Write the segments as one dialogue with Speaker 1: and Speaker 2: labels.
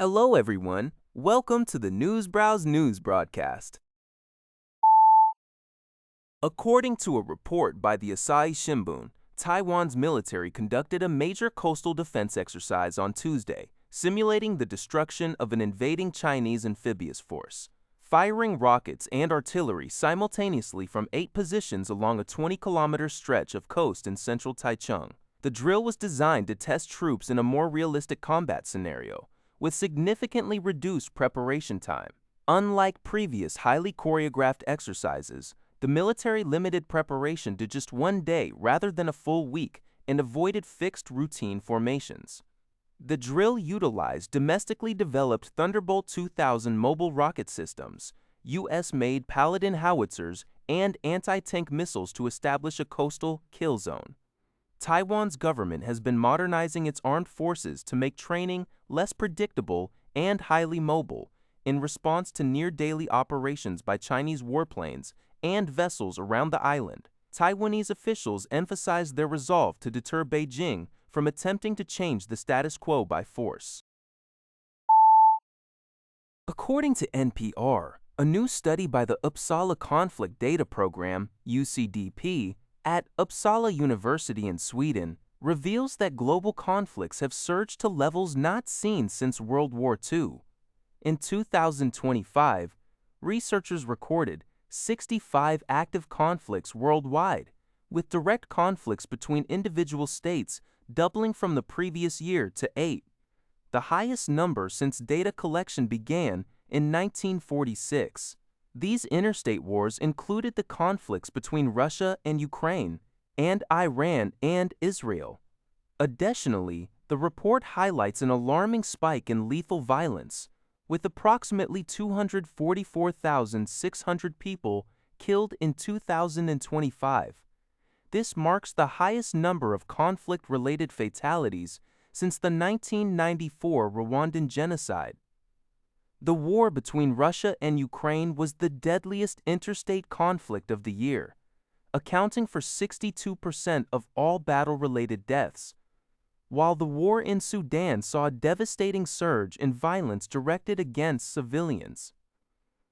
Speaker 1: Hello, everyone. Welcome to the Newsbrowse News broadcast. According to a report by the Asahi Shimbun, Taiwan's military conducted a major coastal defense exercise on Tuesday, simulating the destruction of an invading Chinese amphibious force, firing rockets and artillery simultaneously from 8 positions along a 20-kilometer stretch of coast in central Taichung. The drill was designed to test troops in a more realistic combat scenario, with significantly reduced preparation time. Unlike previous highly choreographed exercises, the military limited preparation to just 1 day rather than a full week and avoided fixed routine formations. The drill utilized domestically developed Thunderbolt 2000 mobile rocket systems, U.S.-made Paladin howitzers, and anti-tank missiles to establish a coastal kill zone. Taiwan's government has been modernizing its armed forces to make training less predictable and highly mobile in response to near-daily operations by Chinese warplanes and vessels around the island. Taiwanese officials emphasized their resolve to deter Beijing from attempting to change the status quo by force. According to NPR, a new study by the Uppsala Conflict Data Program, UCDP, at Uppsala University in Sweden reveals that global conflicts have surged to levels not seen since World War II. In 2025, researchers recorded 65 active conflicts worldwide, with direct conflicts between individual states doubling from the previous year to 8, the highest number since data collection began in 1946. These interstate wars included the conflicts between Russia and Ukraine, and Iran and Israel. Additionally, the report highlights an alarming spike in lethal violence, with approximately 244,600 people killed in 2025. This marks the highest number of conflict-related fatalities since the 1994 Rwandan genocide. The war between Russia and Ukraine was the deadliest interstate conflict of the year, accounting for 62% of all battle-related deaths, while the war in Sudan saw a devastating surge in violence directed against civilians.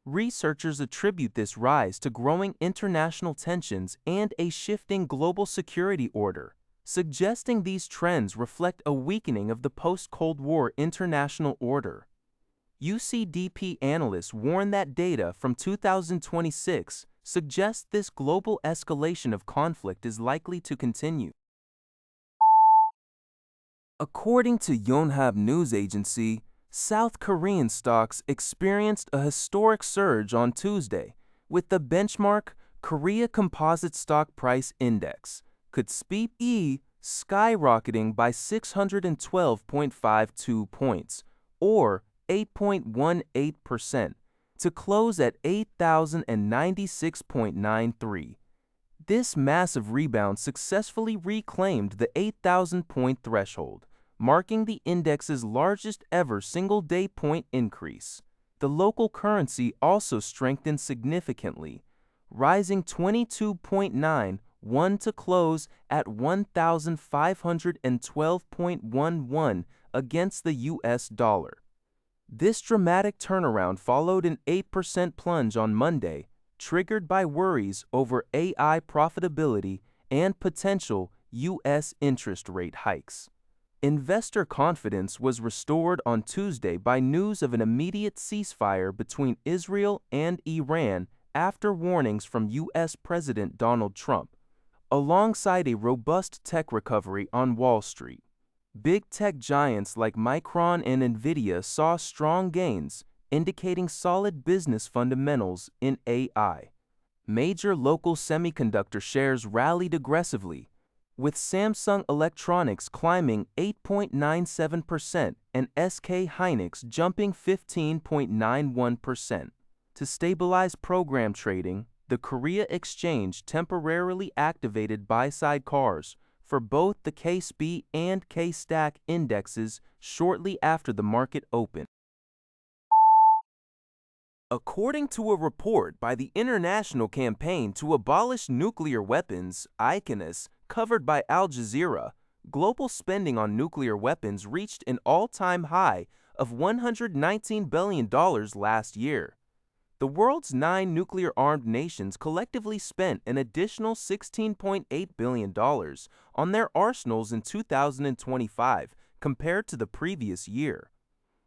Speaker 1: Researchers attribute this rise to growing international tensions and a shifting global security order, suggesting these trends reflect a weakening of the post-Cold War international order. UCDP analysts warn that data from 2026 suggests this global escalation of conflict is likely to continue. According to Yonhap news agency, South Korean stocks experienced a historic surge on Tuesday, with the benchmark Korea Composite Stock Price Index, KOSPI, skyrocketing by 612.52 points, or 8.18%, to close at 8,096.93. This massive rebound successfully reclaimed the 8,000-point threshold, marking the index's largest ever single-day point increase. The local currency also strengthened significantly, rising 22.91 to close at 1,512.11 against the US dollar. This dramatic turnaround followed an 8% plunge on Monday, triggered by worries over AI profitability and potential U.S. interest rate hikes. Investor confidence was restored on Tuesday by news of an immediate ceasefire between Israel and Iran after warnings from U.S. President Donald Trump, alongside a robust tech recovery on Wall Street. Big tech giants like Micron and Nvidia saw strong gains, indicating solid business fundamentals in AI. Major local semiconductor shares rallied aggressively, with Samsung Electronics climbing 8.97% and SK Hynix jumping 15.91%. To stabilize program trading, the Korea Exchange temporarily activated buy-side cars for both the KOSPI and K-Stack indexes shortly after the market opened. According to a report by the International Campaign to Abolish Nuclear Weapons, ICAN, covered by Al Jazeera, global spending on nuclear weapons reached an all-time high of $119 billion last year. The world's 9 nuclear-armed nations collectively spent an additional $16.8 billion on their arsenals in 2025 compared to the previous year.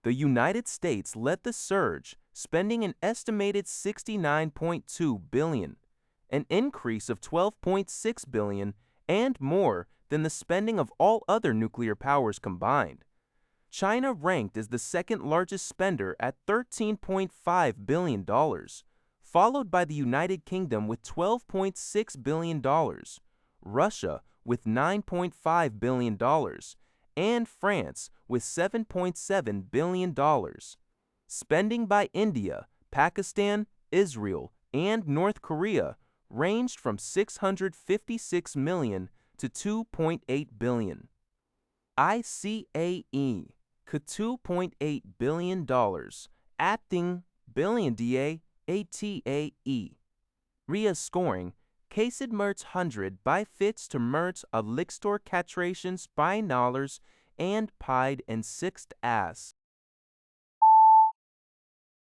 Speaker 1: The United States led the surge, spending an estimated $69.2 billion, an increase of $12.6 billion and more than the spending of all other nuclear powers combined. China ranked as the second largest spender at $13.5 billion, followed by the United Kingdom with $12.6 billion, Russia with $9.5 billion, and France with $7.7 billion. Spending by India, Pakistan, Israel, and North Korea ranged from $656 million to $2.8 billion. ICAN $2.8 billion, acting billion DA ATAE. RIA scoring, Kasid Merz 100 by Fitz to Merz of Lickstor-Katrations by Nollers and Pied and Sixth Ass.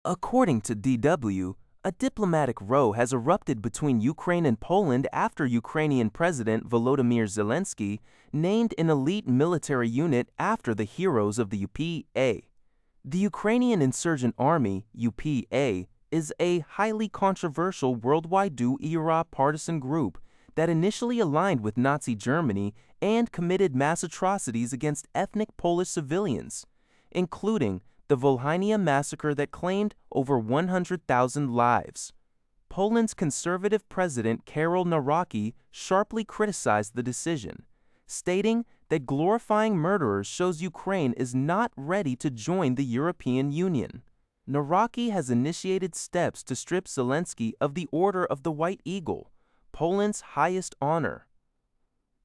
Speaker 1: According to DW, a diplomatic row has erupted between Ukraine and Poland after Ukrainian President Volodymyr Zelenskyy named an elite military unit after the heroes of the UPA. The Ukrainian Insurgent Army, UPA, is a highly controversial WWII-era partisan group that initially aligned with Nazi Germany and committed mass atrocities against ethnic Polish civilians, including the Volhynia massacre that claimed over 100,000 lives. Poland's conservative president Karol Nawrocki sharply criticized the decision, stating that glorifying murderers shows Ukraine is not ready to join the European Union. Nawrocki has initiated steps to strip Zelenskyy of the Order of the White Eagle, Poland's highest honor.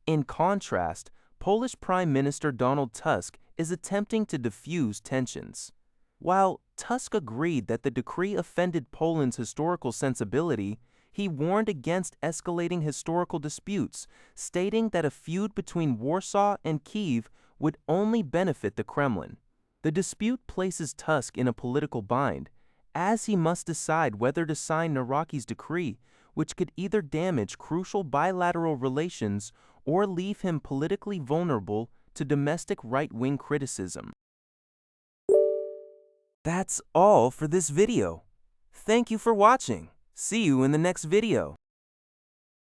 Speaker 1: In contrast, Polish Prime Minister Donald Tusk is attempting to diffuse tensions. While Tusk agreed that the decree offended Poland's historical sensibility, he warned against escalating historical disputes, stating that a feud between Warsaw and Kyiv would only benefit the Kremlin. The dispute places Tusk in a political bind, as he must decide whether to sign Nawrocki's decree, which could either damage crucial bilateral relations or leave him politically vulnerable to domestic right-wing criticism. That's all for this video. Thank you for watching. See you in the next video.